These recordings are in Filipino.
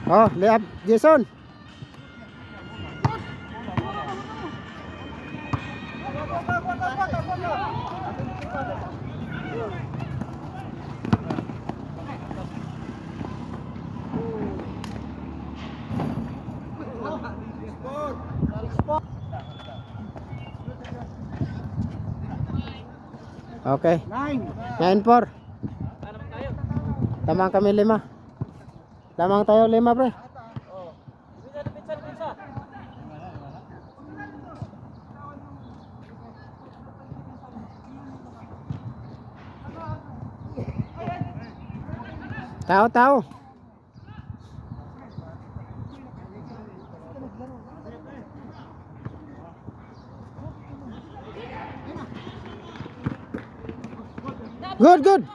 Oh, layup, Jason. Okay. 9-4. Lamang kami 5. Lamang tayo 5, pre. Tao. Good.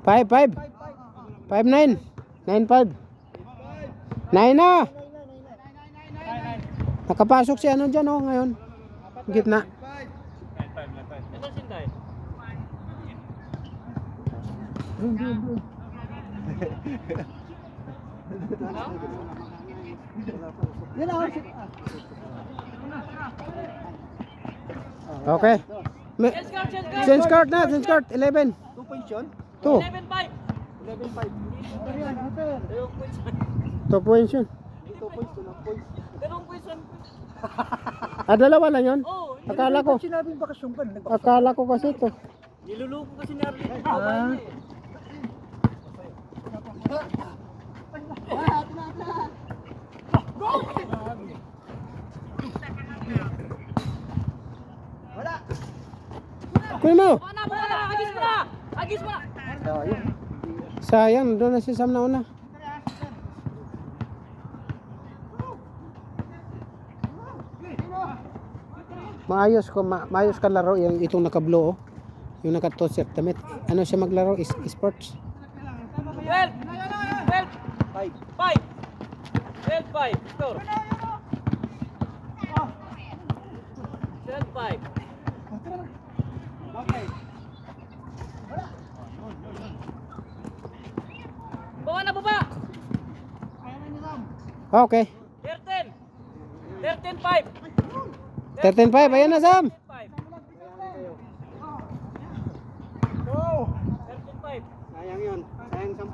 Five. 5-9. 9-5. 9 na. Nakapasok si ano dyan, oh, ngayon. Gitna. Okay. Change card na. 11. 2 points yun? 2. 11-5. 2 points yun. 2 points, 2 points. Dalawang points. Dalawa lang yun? Oo. Akala ko. Sinabing bakasyon ka. Akala ko kasi ito. Niluluko kasi ni Arlene. Wala. Kunin mo. Agis mo na. Sayang, doon na si Sam na una. Maayos ka laro yung itong naka-blue, oh. Yung naka-tossert damit. Ano siya maglaro? Sports. 12. 5. 12-5. Score. 12-5. Baba. Okay. 13. 13-5. 13-5. Ayan na, Sam. 13-5. Sayang yun. Sayang 10.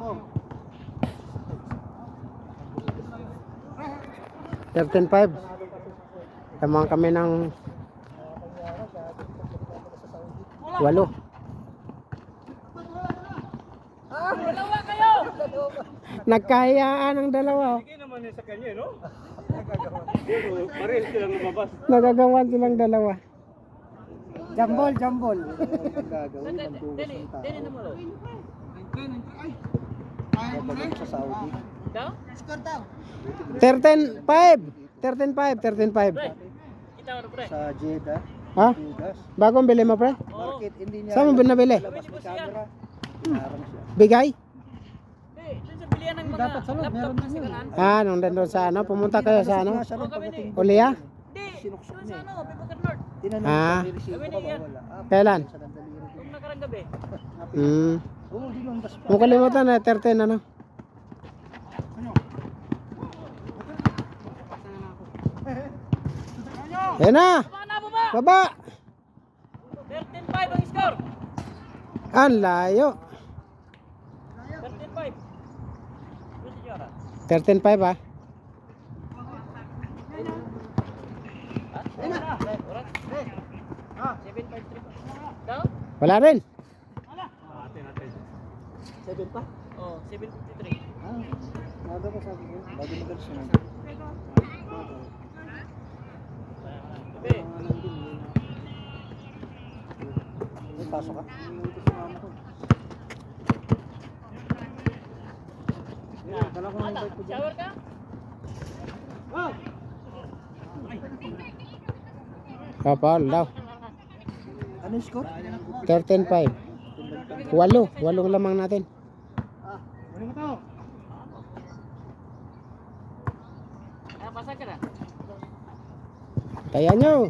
13-5. Tamang kami ng 8. Dalawa kayo. Nagkahiyaan ang dalawa, oh. Sige naman yun sa kanya, no? Pares silang lumabas. Nagagawan silang dalawa. Jambol. Dili na mo lo. Babalik sa Saudi. Daw? 13-5. 13-5. Pre. Kita mo pre. Sa Jeddah. Ha? Judas. Bagong bili mo, pre? Oo. Bakit hindi niya Saan mo binabili? labas ng camera? Harang siya. Bigay? Doon sa bilihan ng mga Dapat sa loob, laptop meron na na yun. sikanan. Nung nandun sa ano, pumunta kayo sa ano? Siya rin pagdating doon. Ulia? Hindi. Sinuksok Doon niya sa eh. ano, Pipoker North. Tinanong Ah. siya, niresibo Kami ka na ba? yan. Wala. Kailan? Sa nandaliri rin. Yung nakarang gabi. Oo, di lumabas pa. Kung kalimutan na, 13 ano? Ayan na! Baba na, baba! Baba! 13-5 ang score. Ang layo. 13-5. Doon si Jora. 13-5, ha? Oras? 7-5-3. Daw? Wala rin. 7 pa? Oh, 7-53. Nada ko sabi ko. Bago magalis na. Gabi. May pasok ka? Kala ko Ata, na-invite ko dyan. shower ka? Foul daw. Ano yung score? 13-5. Walong lamang natin. Ano mo to? Pasag ka na. Kaya nyo.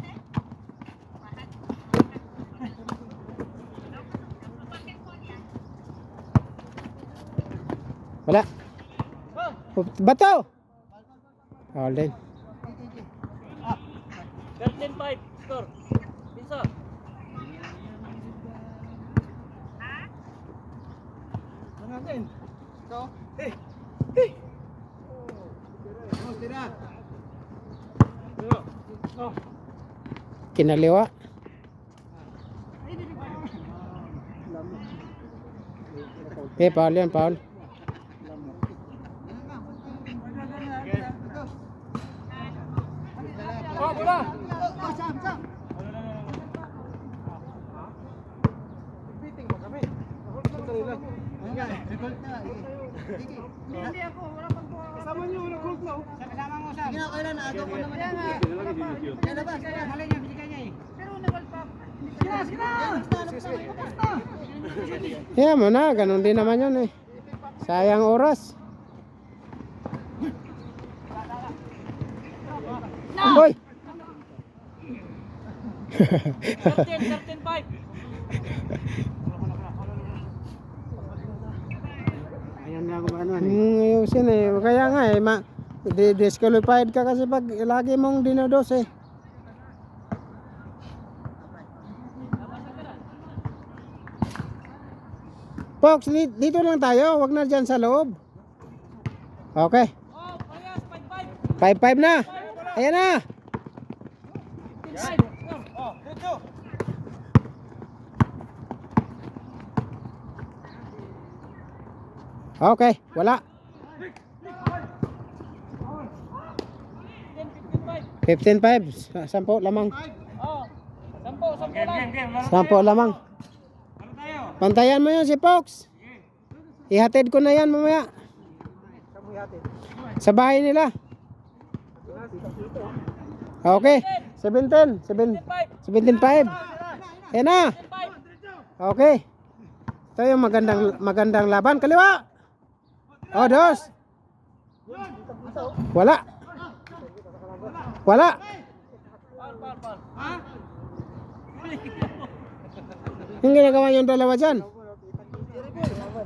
Wala. Bato! Foul din. 13-5 score. Pinso. Ano natin? Ito? Hey! Hey! Tira! Oh! Kinaliwa. Foul yan, foul. Oh, bola! Biting mo kami. Sandali lang. Hindi ako, wala pang buha. Kasama niyo, wala gold na. Kasama mo, Sam. Sige na, kailan na. Agaw ko naman. Kaya nga. Kaya labas, kaya. Halay niya, binigay niya eh. Pero nagol pa. Sige na! Yeah, mo na, ganun din naman yun eh. Sayang oras. Boy! 13-5. Ayan na ako ba ano? Ayusin eh. Kaya nga eh, disqualified ka kasi pag lagi mong dinodos eh. Fox, dito lang tayo. Wag na dyan sa loob. Okay. Oh, parehas, 5-5. 5-5 na. Ayan na. Oh, dito! Okay, wala. 10-15-5. 15-5. 10 lamang. Oh, 10 lang. 10 lamang. Pantayan mo yun si Fox. Ihatid ko na yan mamaya. Sa bahay nila. Okay. 17. 17-5. Ayan na. Okay. Ito yung magandang laban. Kaliwa. Oh, dos. Wala. Wala. Yung ginagawa yung dalawa dyan.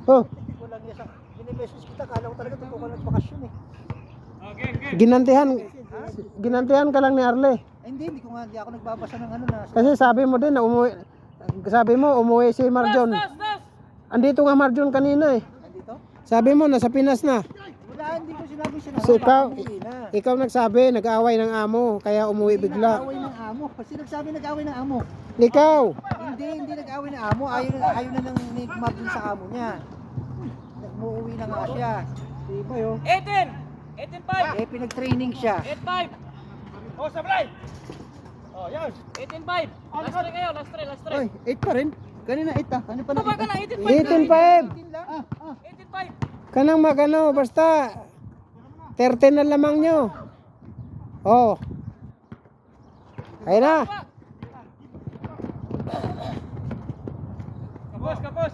Oh, Walang isa. Binimesos kita, kala ko talaga totoo ka nagbakasyon eh. ginantihan ka lang ni Arle. Hindi ko nga, hindi ako nagbabasa ng ano na. Kasi sabi mo din na umuwi si Marjon. Andito nga Marjon kanina eh. Nandito? Sabi mo nasa Pinas na. Wala, hindi ko sinabi siya na. So, na. ikaw nagsabi nag-aaway ng amo kaya umuwi bigla. Nag-away ng amo. Kasi nagsabi nag-away ng amo. Ikaw. Hindi nag-away ng amo. Ayaw na ng ni Martin sa amo niya. Umuwi na nga siya. Diba yun? 18-5. Eh, pinag-training siya. 8-5. Oh, sablay! Oh, yan. 18-5. Last try kayo, last try. Oy, 8 pa rin. Kanina 8 ah. Ano pa na? Baba ka na, 18-5. 18-5. 18 lang. 18-5. Kanang magano basta 13 na lamang nyo. Oh. Ayun na. Kapos.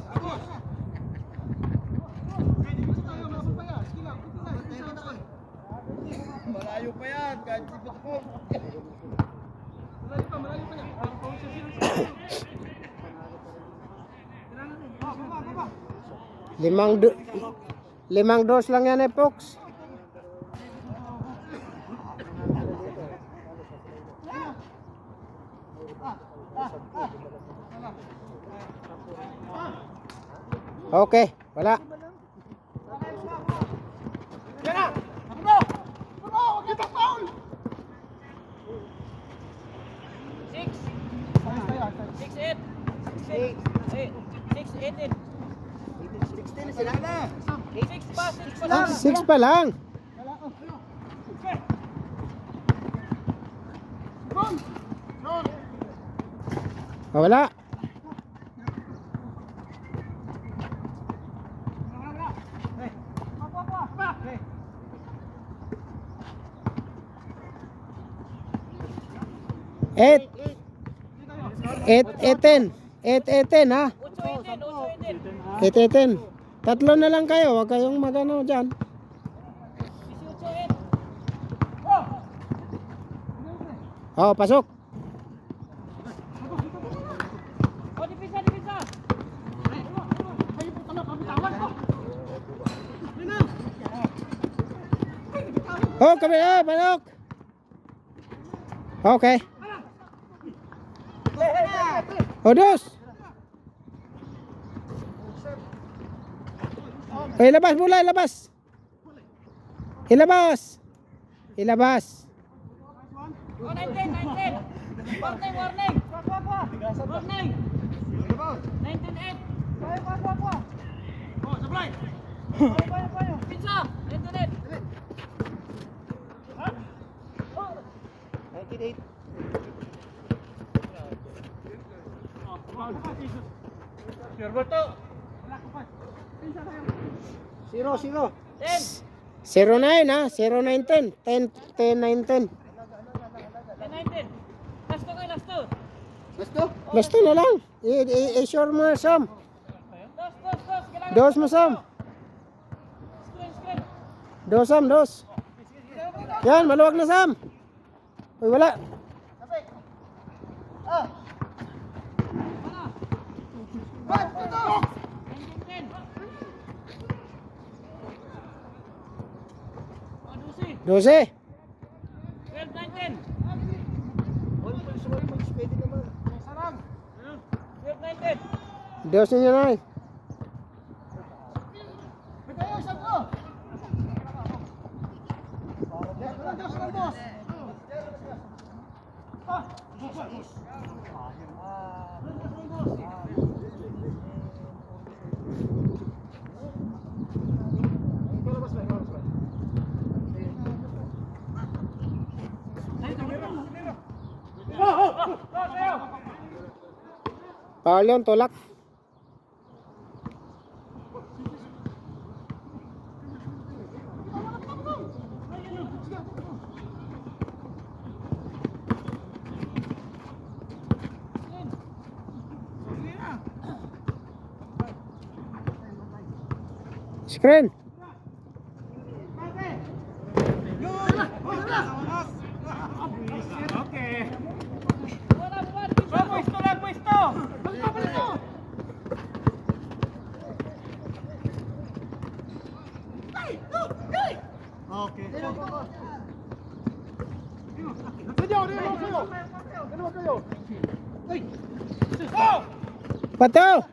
Malayo pa yan. Kahit sipot ko. Malayo pa yan. Limang dos lang yan eh, Fox. Okay, wala. Six. 6-8. 6-18. 16 sila na. 6 pa, 6 pa lang. 6 pa lang. Oh, wala. Eight. 8-10 ha. 8-10. Tatlo na lang kayo, huwag kayong magano dyan. 18-8. Oh, pasok. Oh, dipisa, dipisa. Oh, kami pasok. Okay. Oh, dos. Oh, ilabas bola, ilabas. Ilabas. Ilabas. Oh, 19. Warning, warning. Warning. 19-8. Oh, supply. Pizza. 19-8. Zero. 10. 09 ha, 09-10. 10-9-10. 19. Last to kayo, last to. Gusto? Basta na lang. I-sure mo Sam. Dos. Kailangan Dos mo Sam. Screen. Dos Sam, dos. Yan, maluwag na Sam. Uy, wala. Ba't ito? 19-10. Oh, 12. 12. 12-19. Pwede naman. 12-19. Dos ninyo na eh. Pwede isang ko. Dos. Paul yun, tulak. Screen. Pwesto. Okay. Kayo. Pato.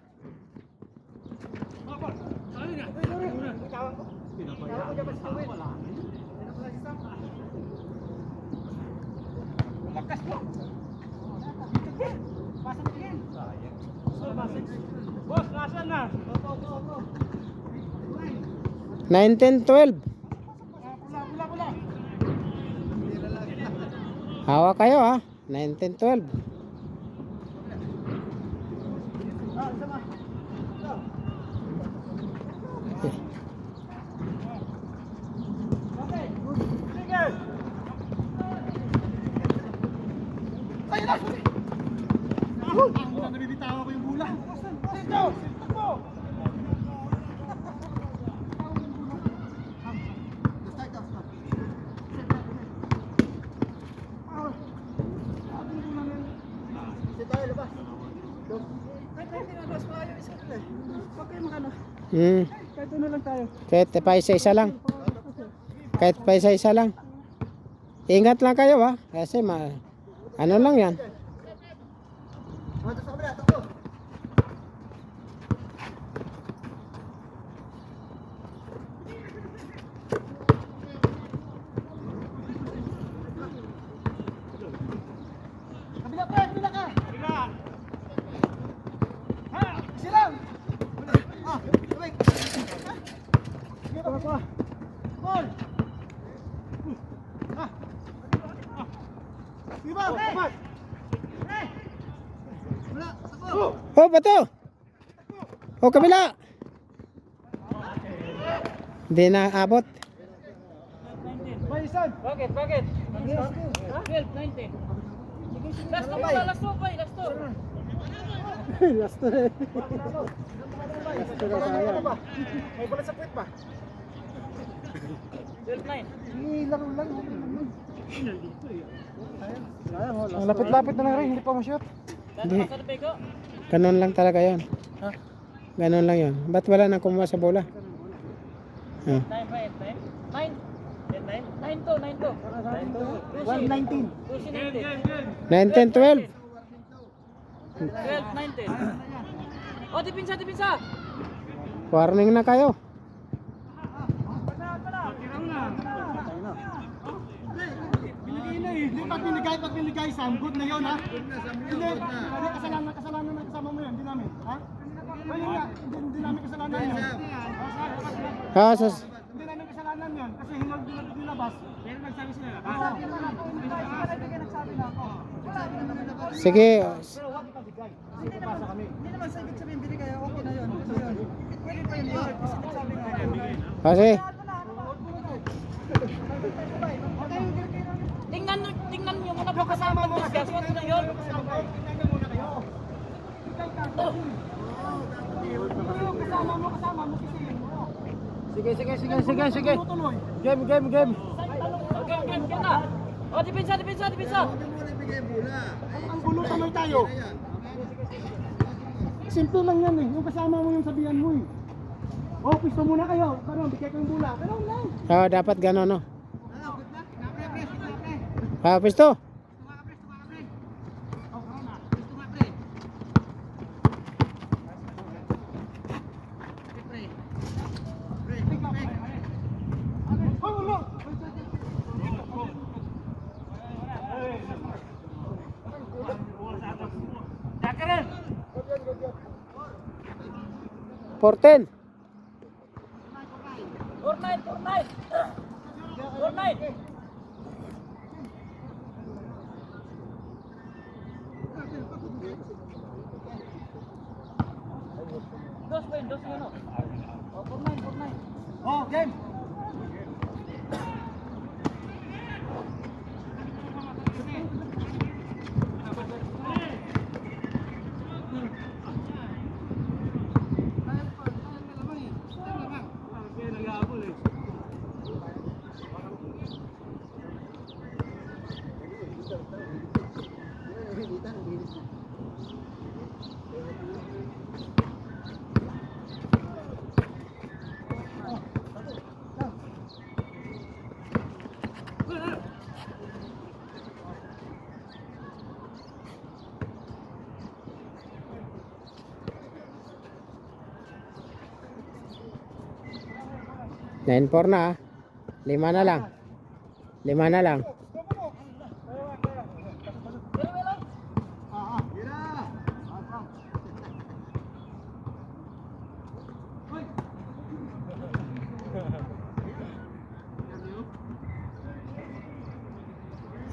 Boss, nasaan na? 19-12. Hawak kayo ha. 19-12. Nabibitawa ko yung bola. Kahit ano lang tayo. Kahit pa isa-isa lang. Kahit pa isa-isa lang. Ingat lang kayo ha. Kasi ano lang yan. Kabila ka. Ha, silang. Sabay. Pa. Ball. Diba? Dapat. Wala, ako. Oh, bato. Oh, kabila. Hindi na abot. Bakit? Bakit? 12, 19. Last two pala, last two pa, last two. Last to na. Last to na sayang. May balat sa puwet pa. 12, 9. Laro lang. Ang lapit-lapit na lang rin, hindi pa ma-shoot. Hindi. Sa Pego. Ganon lang talaga yon. Ha? Ganon lang yon. Ba't wala nang kumuha sa bola? 9 Ah. ba? 9? 9 to, 9 to. 119. 19. 9, 10, 12. 12, 19. Oh, dipinsa, dipinsa. Warning na kayo. Hindi pag binigay, Sam, good na yun, ha? Hindi, kasalanan na kasama mo yun, hindi namin, ha? Ayun nga, hindi namin kasalanan yun. Hindi namin kasalanan yun, kasi hinilabas. Pero nagsabi sila. Nagsabi na ako. Sige. Hindi naman sa ibig sabihin binigay, okay na yun. Pwede pa yun yun, kasi nagsabi nga. Kasi Tingnan niyo muna po kasama mo. Gaswat na yun. Kasama mo kasi. sige. Game. Game na. Oh, dipinsa. Ang gulo tuloy tayo. Simple lang yan eh. Yung kasama mo yung sabihan mo eh. Oh, pisto muna kayo. Karon, bigay ko yung bula. Karon lang. oh, dapat ganon, no? Ah, pisto. Dakaran. 14. 4-9. Dos yun, no? Oh, 4-9. Oh, game. Nine 4 na, ah. 5 na lang. 5 na lang.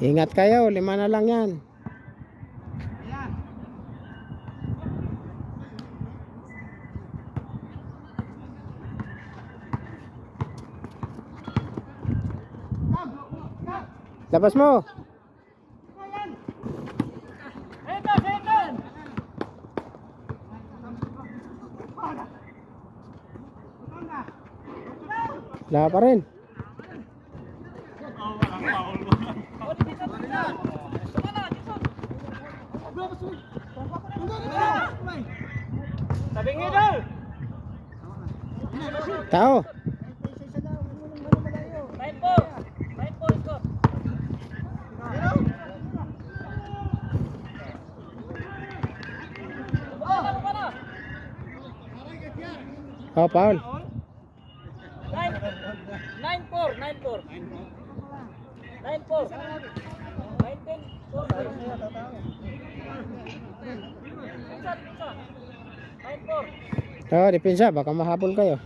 Ingat kayo, 5 na lang yan. Labas mo. Wala pa rin. Tabing idol. Tao. 9-4 score. Oh, Paul. 9-4. 9-4. 9-4. Oh, depensa, baka mahabol kayo.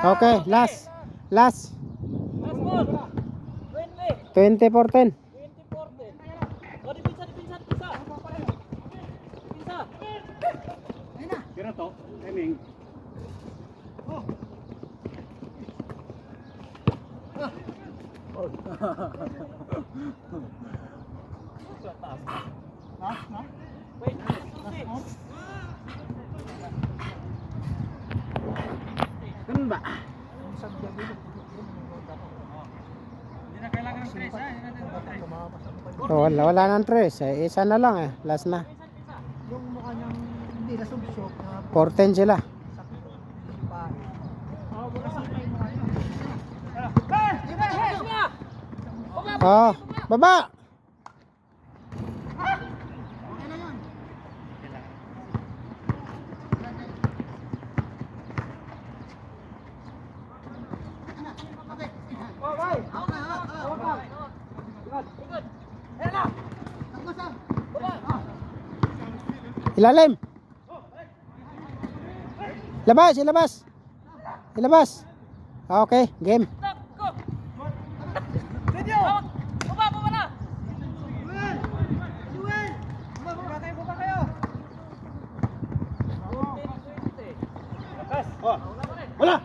Okay, last. Last ball. 20. 20 for 10. 20 for 10. O, dipinsa. Dipinsa. Kira to, timing. Wait, susi. Ganun ba? Oh, wala nang 3. Isa na lang eh. Last na. Yung mukha niyang hindi nasugsok na 4-10 sila. sakto. Pa. Oh, baba. Ilalim. Ilabas. Okay, game. Go. Baba na. Wala!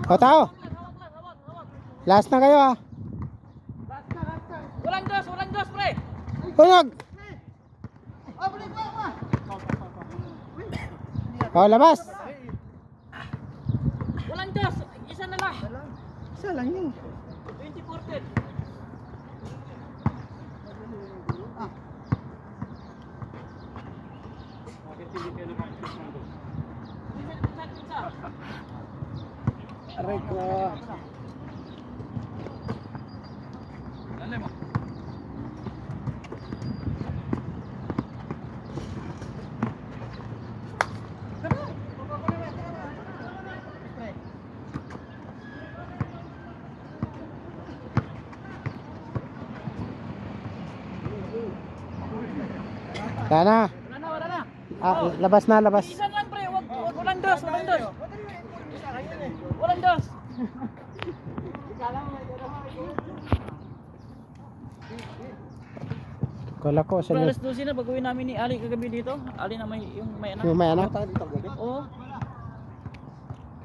O tao. Last na kayo ah. Walang dos, pre. Tunog. O, labas. Walang dos. Isa na lang. Isa lang yun. 20 for 10. Pinsa. Aray ko. Wala na. Wala na. Labas na. Isa lang, pre. Walang dos. Walang dos. Kala ko sa Pre, alas 12 na baguhin namin ni Ali kagabi dito. Ali na may anak. yung may anak. Oo.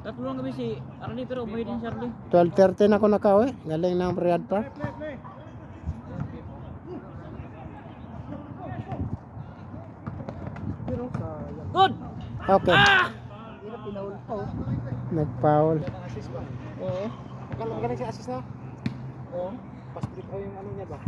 Tatlo lang kami si Arlie pero umuwi din si Arlie. 12:30 na ako nakauwi. Galing ng Riyadh Park. Good! Okay. Pinaul pa. Nag-foul. Oo. Magaling si assist na. Oo. Pasplit ko yung ano niya ba?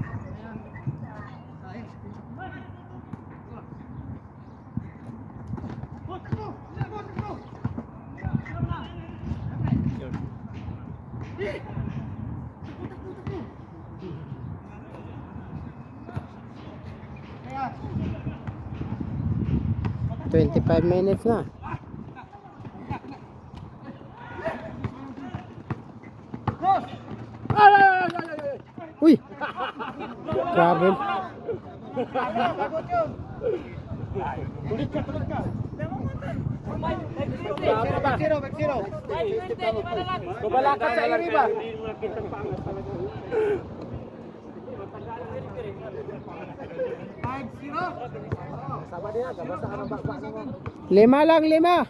Yeah. 25 minutes na. Uy! Grabe. Back zero. Babalakat sa iyo riba. Lima lang. 15-20.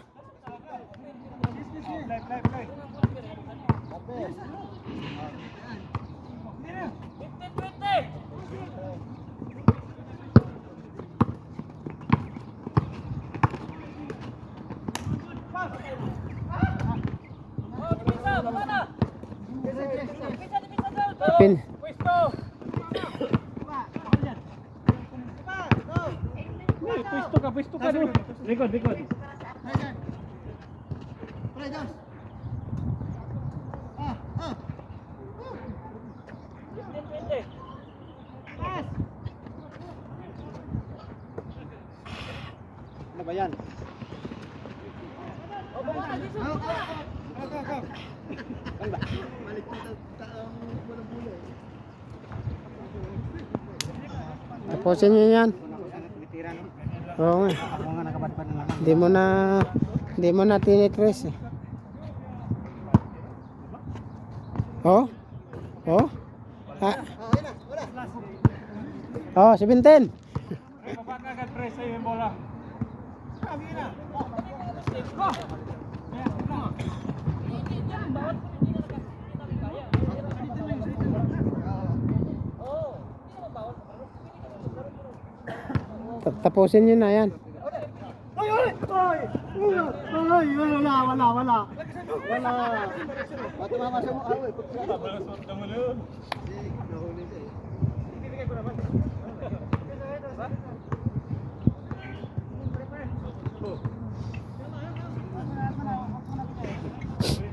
Pin. Pwesto ka. Likod. Pre, Josh. Ah. 15-20. Pass. Ano ba yan? O, baba na, dito. Go. Ano ba? Tapusin nyo yan. Titira no? Oo nga. Ako nga nakabadbad na lang. Hindi mo na tinitrace eh. Oh? Oh? Ha? Oh, 17. Baba ka agad pre sa yung bola. Tapusin nyo na yan. Wala. Tumama sa mukha. Babalasot ka mo nun.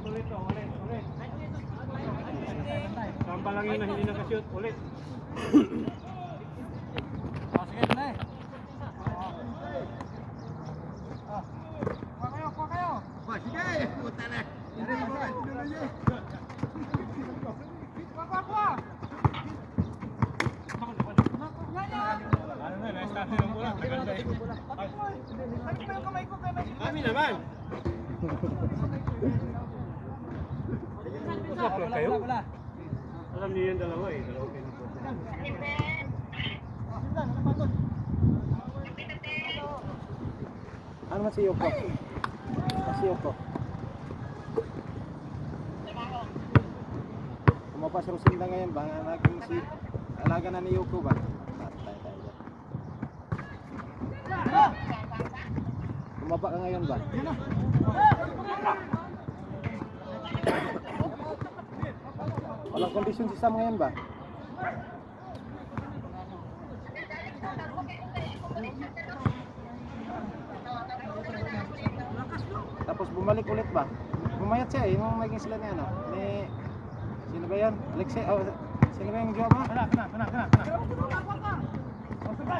Ulit. Samba lang yun na hindi nakashoot. Ulit. Sige na eh. Kuha kayo. Sige. Puta na. Kuha. Ano na, na-start yung bola. Maganda eh. Kami naman. Masaplo kayo? Alam niyo yung dalawa eh. Dalawa kayo ng bola. Ano mas iyo ko? Mas iyo ko. Kumapa sa Rosinda ngayon ba? Naging si alaga na ni Yoko ba? Kumapa ka ngayon ba? Walang kondisyon si Sam ngayon ba? Tapos bumalik ulit ba? Bumayat siya eh, nung naging sila ni ano, ni sino ba yan? Alexei, oh, sino ba yung jowa mo? Kana.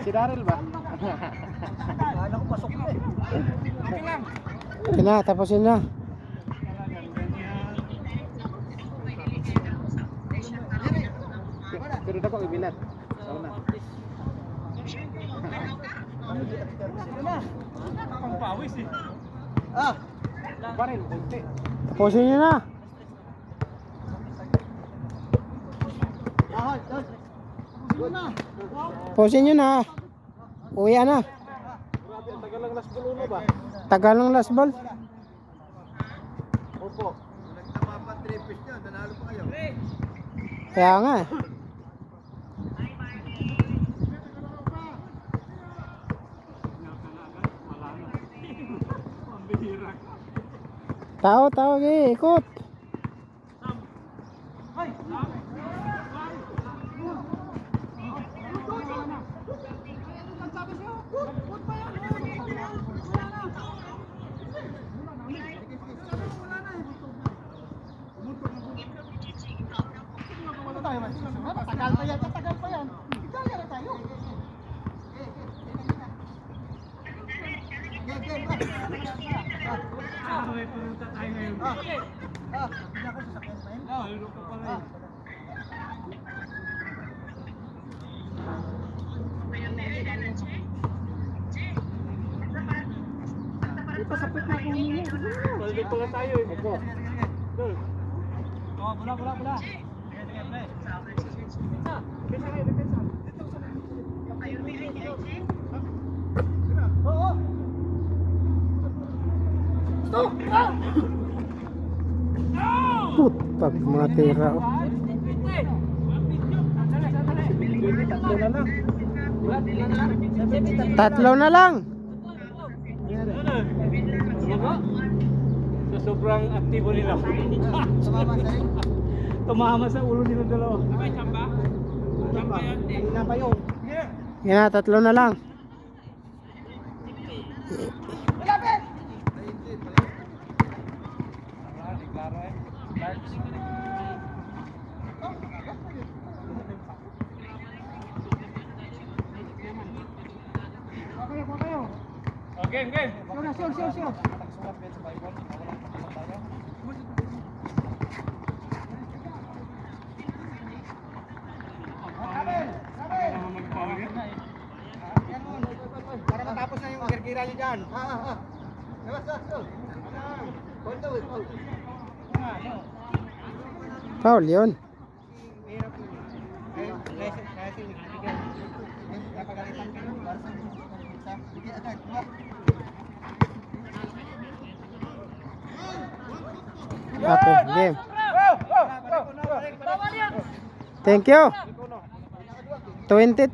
Si Daryl ba? Ano ko pasok na eh. Okay lang. Yun na, tapusin na. Pero dako ibilat. Sauna. Pang pawis eh. Ah. Paril, konti. Tapusin nyo na. Josh. Go na. Tapusin nyo na. Uwi na. Grabe, ang tagal lang last ball uno ba? Tagal ng last ball. Opo. Nagtama pa 3 piece niya. Nanalo pa kayo. Kaya nga eh. Tao, ikot. Tagal pa yan. Kaya na tayo. May pumunta tayo ngayon. Hindi ako sasakyan pa yun. Lalo ka pala eh. Balik pala tayo eh. Opo. Dol. Bola. Oo. Pag mga tira. Oh. Tatlo na lang. 3 na lang. Sa sobrang aktibo nila. Sumama sa rin. Tumama sa ulo nila dalawa. Kanina pa yun. Yan na, 3 na lang. Okay, game. Sure. Para matapos na yung girgira niyo dyan. Foul yun. Okay, game. Bawal yan. Thank you. 22.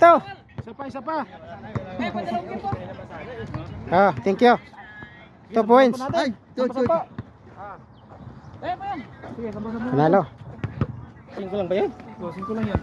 Isa pa. Eh, padalong game po. Ah, thank you. 2 points. Ay, Sampa. Eh, pa yan. Sige, sama-sama. Panalo. 5 lang ba yan? 5 lang yan.